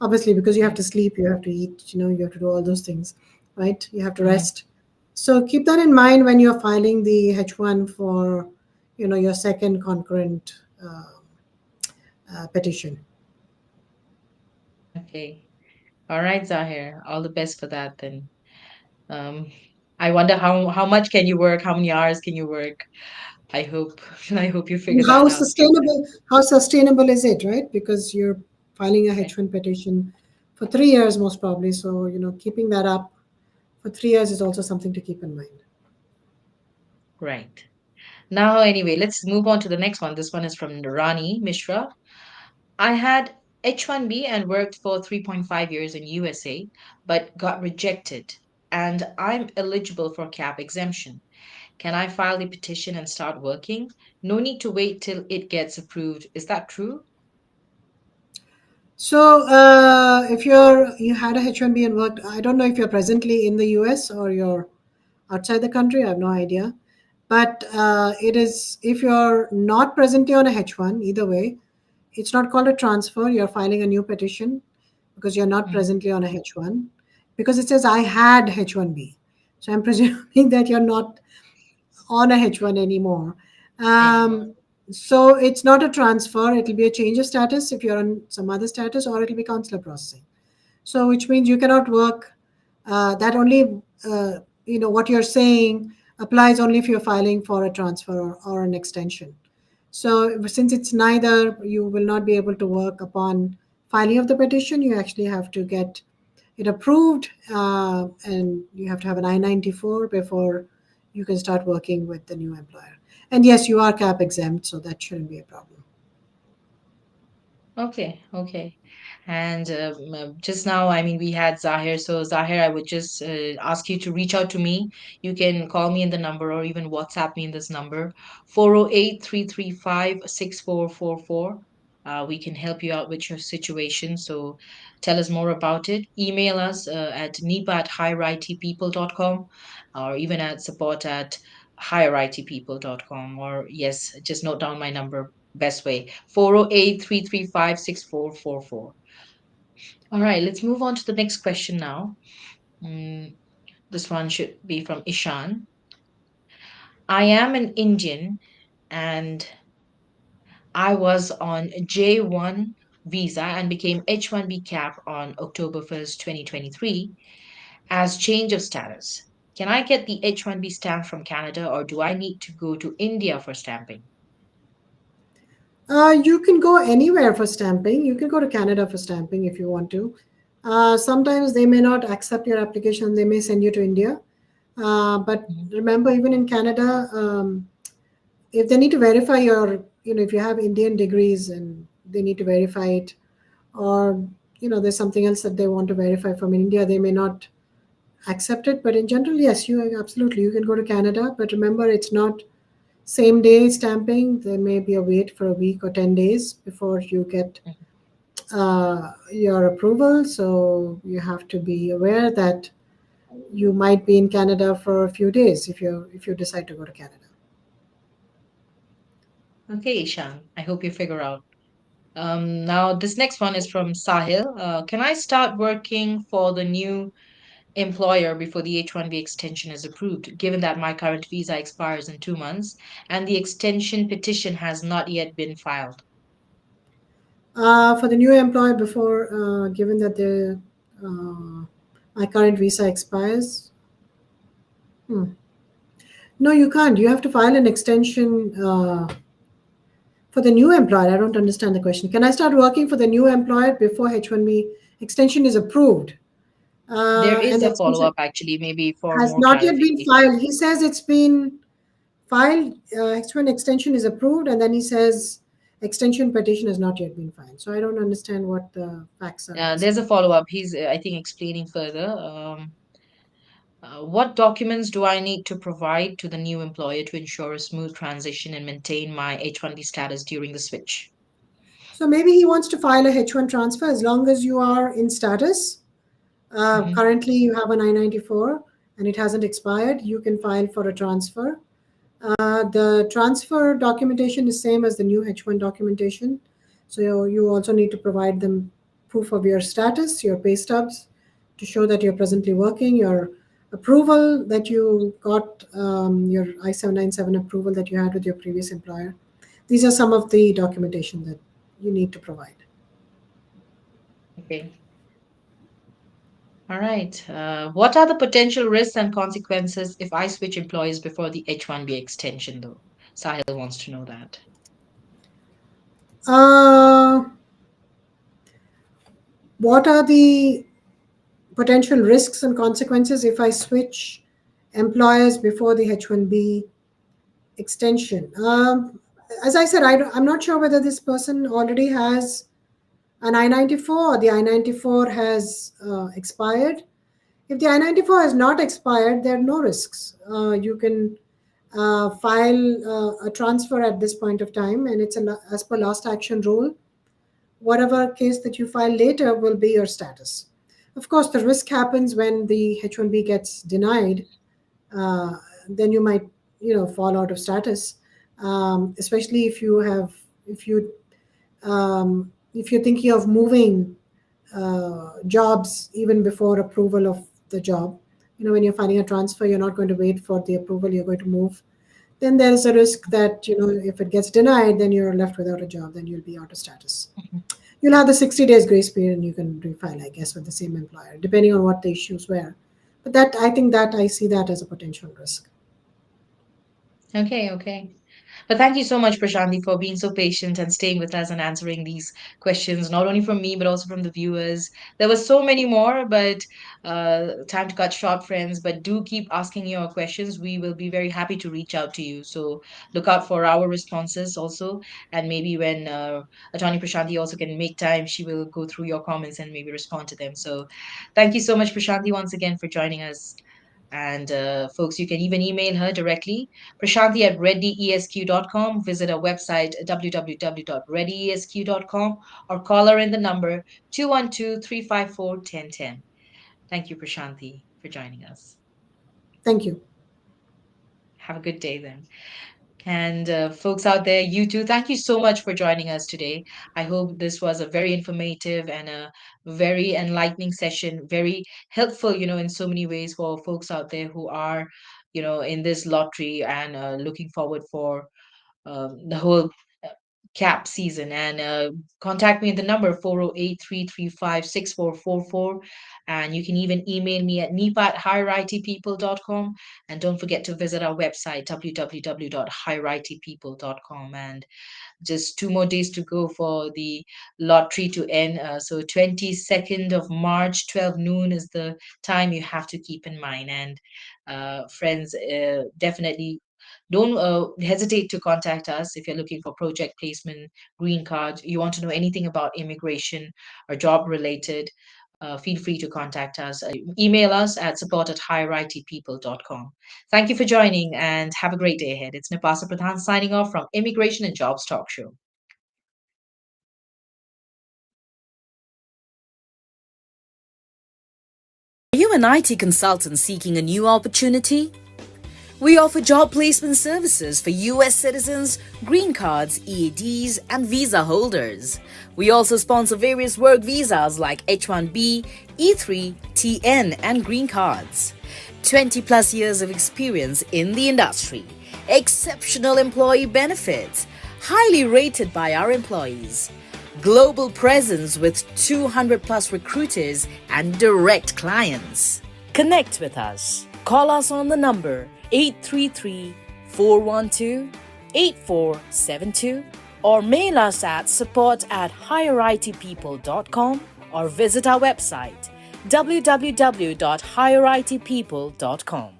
obviously because you have Mm, to sleep, you have to eat, you have to do all those things, right? You have to mhm. rest. So keep that in mind when you're filing the H1 for, your second concurrent petition. Okay. All right, Zahir. All the best for that then. Um, I wonder how much can you work? How many hours can you work? I hope I hope you And figure that out. how sustainable is it, right? Because you're filing a Right. H1 petition for 3 years most probably. So, keeping that up for 3 years is also something to keep in mind. Right. Now, anyway, let's move on to the next one. This one is from Rani Mishra. I had H1B and worked for 3.5 years in USA, but got rejected, and I'm eligible for cap exemption. Can I file the petition and start working? No need to wait till it gets approved. Is that true? So, if you had a H1B and worked, I don't know if you're presently in the US or you're outside the country. I have no idea. But it is if you're not presently on a H1, either way, it's not called a transfer. You're filing a new petition because you're not Mhm. presently on a H1 because it says I had H1B. So I'm presuming that you're not on a H1 anymore. Anymore. Um, so it's not a transfer. It'll be a change of status if you're on some other status, or it'll be consular processing. So which means you cannot work. That only what you're saying applies only if you're filing for a transfer or an extension. So since it's neither, you will not be able to work upon filing of the petition. You actually have to get it approved, and you have to have an I-94 before you can start working with the new employer. And yes, you are cap exempt, so that shouldn't be a problem. Okay, okay. And just now, I mean, we had Zahir. So, Zahir, I would just ask you to reach out to me. You can call me in the number or even WhatsApp me in this number, 408-335-6444. We can help you out with your situation. So, tell us more about it. Email us at nipa@higheritpeople.com or even at support@higheritpeople.com. Or, yes, just note down my number best way 408-335-6444. All right, let's move on to the next question now. This one should be from Ishan. I am an Indian and I was on J1 visa and became H1B cap on October 1st, 2023 as change of status. Can I get the H1B stamp from Canada or do I need to go to India for stamping? You can go anywhere for stamping. You can go to Canada for stamping if you want to. Sometimes they may not accept your application. They may send you to India. But Mhm. remember, even in Canada, if they need to verify if you have Indian degrees and they need to verify it, or there's something else that they want to verify from India, they may not accept it. But in general, yes, absolutely you can go to Canada. But remember, it's not same day stamping. There may be a wait for a week or 10 days before you get your approval. So you have to be aware that you might be in Canada for a few days if you decide to go to Canada. Okay, Ishan. I hope you figure out. Now, this next one is from Sahil. Can I start working for the new employer before the H1B extension is approved, given that my current visa expires in 2 months and the extension petition has not yet been filed? For the new employer, before given that my current visa expires, no, you can't. You have to file an extension for the new employer. I don't understand the question. Can I start working for the new employer before H1B extension is approved? There And is the a follow extension up, actually, maybe for has more not yet been clarification. filed. He says it's been filed. H1 extension is approved, and then he says extension petition has not yet been filed. So I don't understand what the facts are at this There's a point. follow up. He's, I think, explaining further. What documents do I need to provide to the new employer to ensure a smooth transition and maintain my H1B status during the switch? So maybe he wants to file a H1 transfer as long as you are in status. Hmm. Currently, you have an I-94 and it hasn't expired. You can file for a transfer. The transfer documentation is same as the new H1 documentation. So you also need to provide them proof of your status, your pay stubs, to show that you're presently working, your approval that you got, your I-797 approval that you had with your previous employer. These are some of the documentation that you need to provide. Okay. All right. What are the potential risks and consequences if I switch employers before the H1B extension, though? Sahil wants to know that. Uh, what are the potential risks and consequences if I switch employers before the H1B extension? As I said, I'm not sure whether this person already has an I-94 or the I-94 has expired. If the I-94 has not expired, there are no risks. You can file a transfer at this point of time, and it's as per last action rule. Whatever case that you file later will be your status. Of course, the risk happens when the H1B gets denied. Then you might, fall out of status, especially if you're thinking of moving jobs even before approval of the job. When you're filing a transfer, you're not going to wait for the approval. You're going to move. Then there is a risk that if it gets denied, then you're left without a job. Then you'll be out of status. Mhm. You'll have the 60 days grace period and you can refile, I guess, with the same employer, depending on what the issues were. But I see that as a potential risk. Okay, okay. But thank you so much, Prashanthi, for being so patient and staying with us and answering these questions, not only from me, but also from the viewers. There were so many more, but time to cut short, friends. But do keep asking your questions. We will be very happy to reach out to you. So look out for our responses also. And maybe when Attorney Prashanthi also can make time, she will go through your comments and maybe respond to them. So thank you so much, Prashanthi, once again for joining us. And folks, you can even email her directly, Prashanthi at reddyesq.com. Visit our website, www.reddyesq.com, or call her in the number 212-354-1010. Thank you, Prashanthi, for joining us. Thank you. Have a good day then. And folks out there, you too, thank you so much for joining us today. I hope this was a very informative and a very enlightening session, very helpful, in so many ways for folks out there who are, in this lottery and looking forward for the whole uh, cap season. And contact me at the number 408-335-6444. And you can even email me at nipa@higherITpeople.com. And don't forget to visit our website, www.higherITpeople.com. And just 2 more days to go for the lottery to end. So 22nd of March, 12 noon is the time you have to keep in mind. And friends, definitely Don't hesitate to contact us if you're looking for project placement, green card, you want to know anything about immigration or job related. Feel free to contact us. Email us at support@higheritpeople.com. Thank you for joining and have a great day ahead. It's Nipasa Pradhan signing off from Immigration and Jobs Talk Show. Are you an IT consultant seeking a new opportunity? We offer job placement services for US citizens, green cards, EADs, and visa holders. We also sponsor various work visas like H1B, E3, TN, and green cards. 20 plus years of experience in the industry. Exceptional employee benefits. Highly rated by our employees. Global presence with 200 plus recruiters and direct clients. Connect with us. Call us on the number 833-412-8472 or mail us at support@higheritpeople.com or visit our website www.higheritpeople.com.